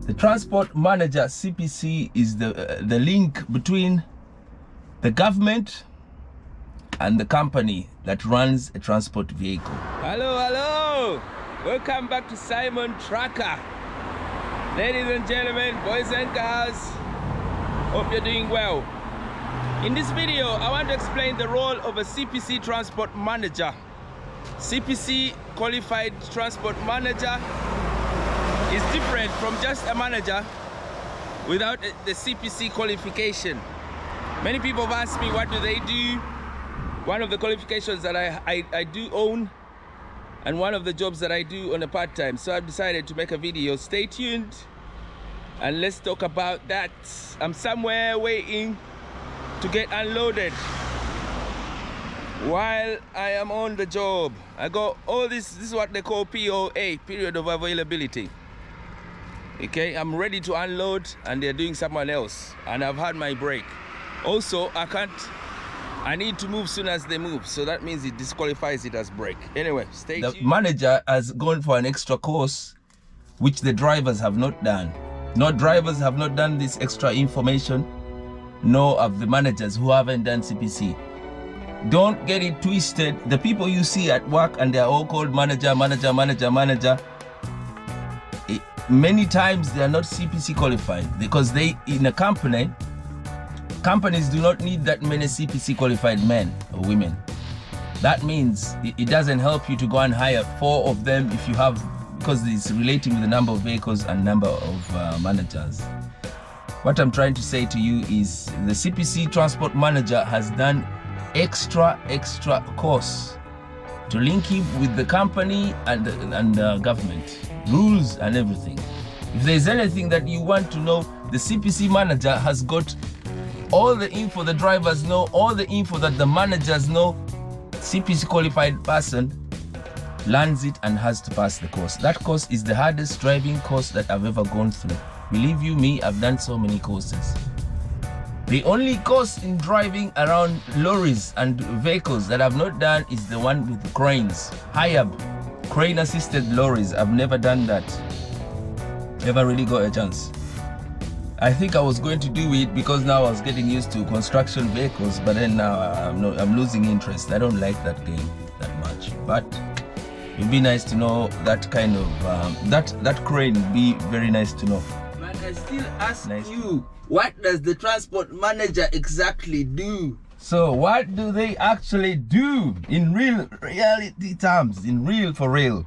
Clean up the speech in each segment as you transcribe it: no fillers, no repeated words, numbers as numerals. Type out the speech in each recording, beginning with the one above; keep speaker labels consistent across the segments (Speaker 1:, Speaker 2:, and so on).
Speaker 1: The transport manager, CPC, is the link between the government and the company that runs a transport vehicle. Hello. Welcome back to Simon Tracker. Ladies and gentlemen, boys and girls, hope you're doing well. In this video, I want to explain the role of a CPC transport manager. CPC, qualified transport manager, is different from just a manager without the CPC qualification. Many people have asked me, what do they do? One of the qualifications that I do own, and one of the jobs that I do on a part-time. So I've decided to make a video. Stay tuned and let's talk about that. I'm somewhere waiting to get unloaded while I am on the job. I got all this is what they call POA, period of availability. Okay, I'm ready to unload and they're doing someone else, and I've had my break. Also, I need to move soon as they move, so that means it disqualifies it as break. Anyway, stay tuned. The manager has gone for an extra course which the drivers have not done. No drivers have not done this extra information, nor have the managers who haven't done CPC. Don't get it twisted. The people you see at work and they're all called manager. Many times they are not CPC qualified, because in a companies do not need that many CPC qualified men or women. That means it doesn't help you to go and hire 4 of them if you have, because it's relating with the number of vehicles and number of managers. What I'm trying to say to you is the CPC transport manager has done extra course to link him with the company and the government, rules and everything. If there's anything that you want to know, the CPC manager has got all the info the drivers know, all the info that the managers know. CPC qualified person learns it and has to pass the course. That course is the hardest driving course that I've ever gone through. Believe you me, I've done so many courses. The only course in driving around lorries and vehicles that I've not done is the one with the cranes. HIAB, crane assisted lorries. I've never done that. Never really got a chance. I think I was going to do it because now I was getting used to construction vehicles, but then now I'm losing interest. I don't like that game that much. But it'd be nice to know that kind of that crane would be very nice to know. But I still ask you, what does the transport manager exactly do? So what do they actually do in reality terms, in real for real?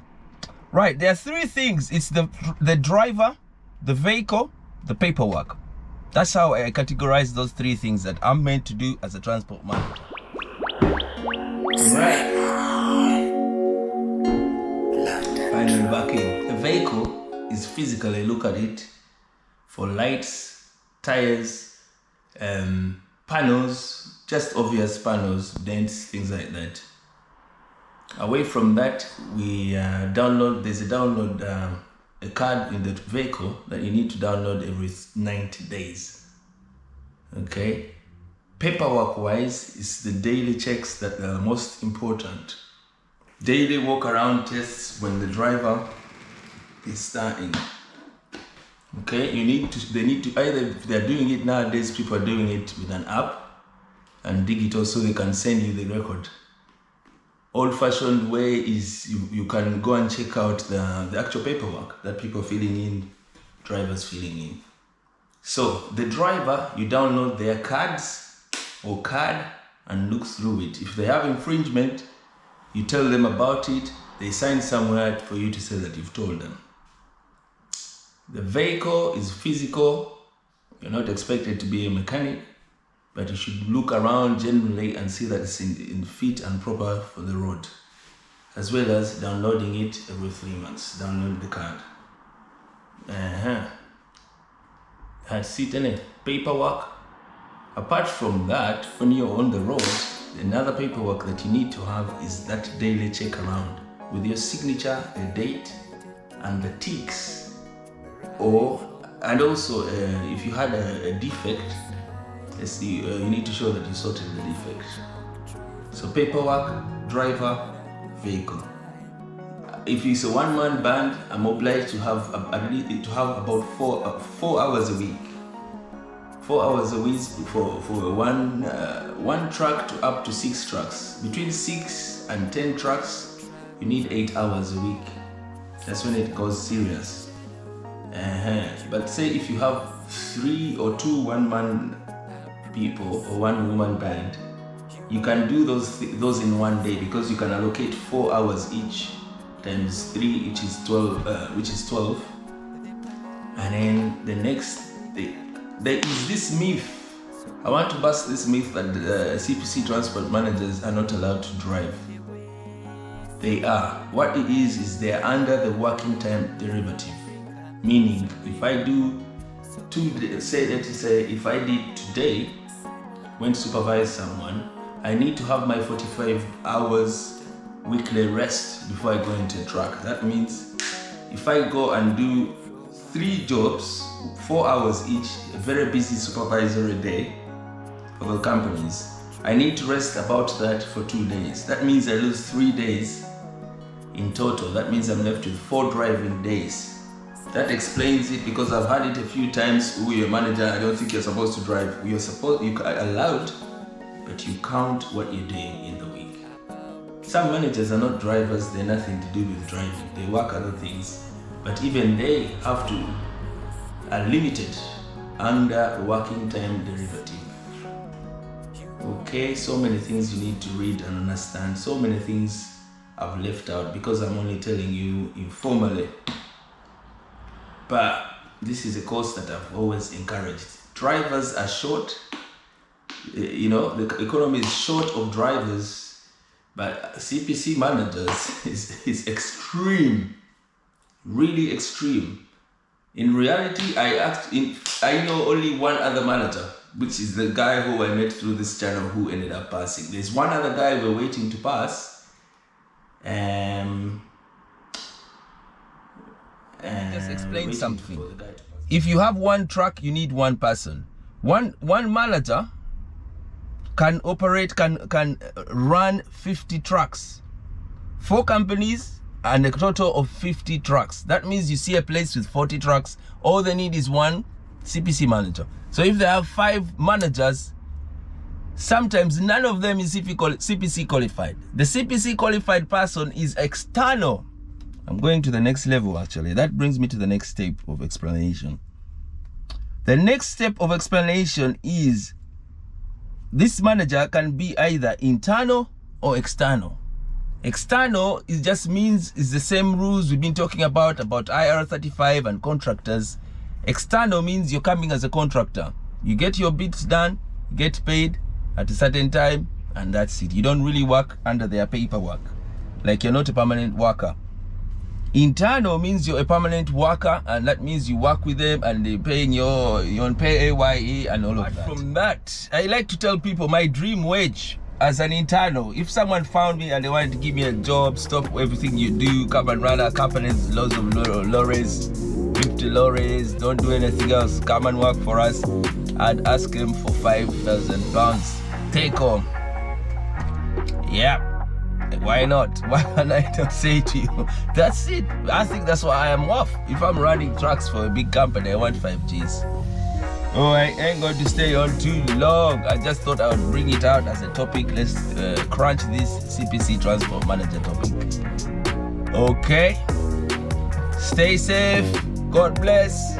Speaker 1: Right, there are 3 things. It's the driver, the vehicle, the paperwork. That's how I categorize those 3 things that I'm meant to do as a transport manager. Right. Finally back in. The vehicle is physically, look at it, for lights, tires, panels, just obvious panels, dents, things like that. Away from that, we there's a card in the vehicle that you need to download every 90 days. Okay? Paperwork wise, it's the daily checks that are most important. Daily walk around tests when the driver is starting. Okay, they need to either, if they're doing it nowadays, people are doing it with an app and digital, so they can send you the record. Old-fashioned way is you can go and check out the actual paperwork that people filling in, drivers filling in. So the driver, you download their cards or card and look through it. If they have infringement, you tell them about it. They sign somewhere for you to say that you've told them. The vehicle is physical. You're not expected to be a mechanic, but you should look around generally and see that it's in fit and proper for the road, as well as downloading it every 3 months. Download the card. That's it, innit? Paperwork. Apart from that, when you're on the road, another paperwork that you need to have is that daily check around with your signature, the date, and the ticks. And also, if you had a defect, you need to show that you sorted the defect. So paperwork, driver, vehicle. if it's a one-man band, I'm obliged to have about 4 hours a week. 4 hours a week for one truck to up to 6 trucks. Between 6 and 10 trucks, you need 8 hours a week. That's when it goes serious. But say if you have 3 or 2 one-man people or one-woman band, you can do those in one day, because you can allocate 4 hours each times 3, which is 12. And then the next day, there is this myth. I want to bust this myth that CPC transport managers are not allowed to drive. They are. What it is they are under the working time derivative. Meaning, if I do if I did today, went to supervise someone, I need to have my 45 hours weekly rest before I go into a truck. That means if I go and do 3 jobs, 4 hours each, a very busy supervisory day for the companies, I need to rest about that for 2 days. That means I lose 3 days in total. That means I'm left with 4 driving days. That explains it, because I've had it a few times. You're a manager, I don't think you're supposed to drive. You are allowed, but you count what you're doing in the week. Some managers are not drivers, they're nothing to do with driving. They work other things, but even they are limited under working time derivative. Okay, so many things you need to read and understand. So many things I've left out because I'm only telling you informally. But this is a course that I've always encouraged. Drivers are short. The economy is short of drivers, but CPC managers is extreme, really extreme. In reality, I know only one other manager, which is the guy who I met through this channel who ended up passing. There's one other guy we're waiting to pass.
Speaker 2: Just explain something. If you have one truck, you need one person. One manager can run 50 trucks. 4 companies and a total of 50 trucks. That means you see a place with 40 trucks, all they need is one CPC manager. So if they have 5 managers, sometimes none of them is CPC qualified. The CPC qualified person is external. I'm going to the next level actually. That brings me to the next step of explanation. The next step of explanation is this manager can be either internal or external. External just means it's the same rules we've been talking about IR35 and contractors. External means you're coming as a contractor. You get your bits done, get paid at a certain time, and that's it. You don't really work under their paperwork. Like you're not a permanent worker. Internal means you're a permanent worker, and that means you work with them and they're paying your own PAYE and all of that. From that, I like to tell people my dream wage as an internal. If someone found me and they wanted to give me a job, stop everything you do, come and run our company's loads of lorries, 50 lorries, don't do anything else, come and work for us, I'd ask them for £5,000 take home. Yeah. Why not? Why can't I not say to you, that's it? I think that's why I am worth. If I'm running trucks for a big company, I want 5 Gs. Oh, I ain't going to stay on too long. I just thought I would bring it out as a topic. Let's crunch this CPC transport manager topic. Okay. Stay safe. God bless.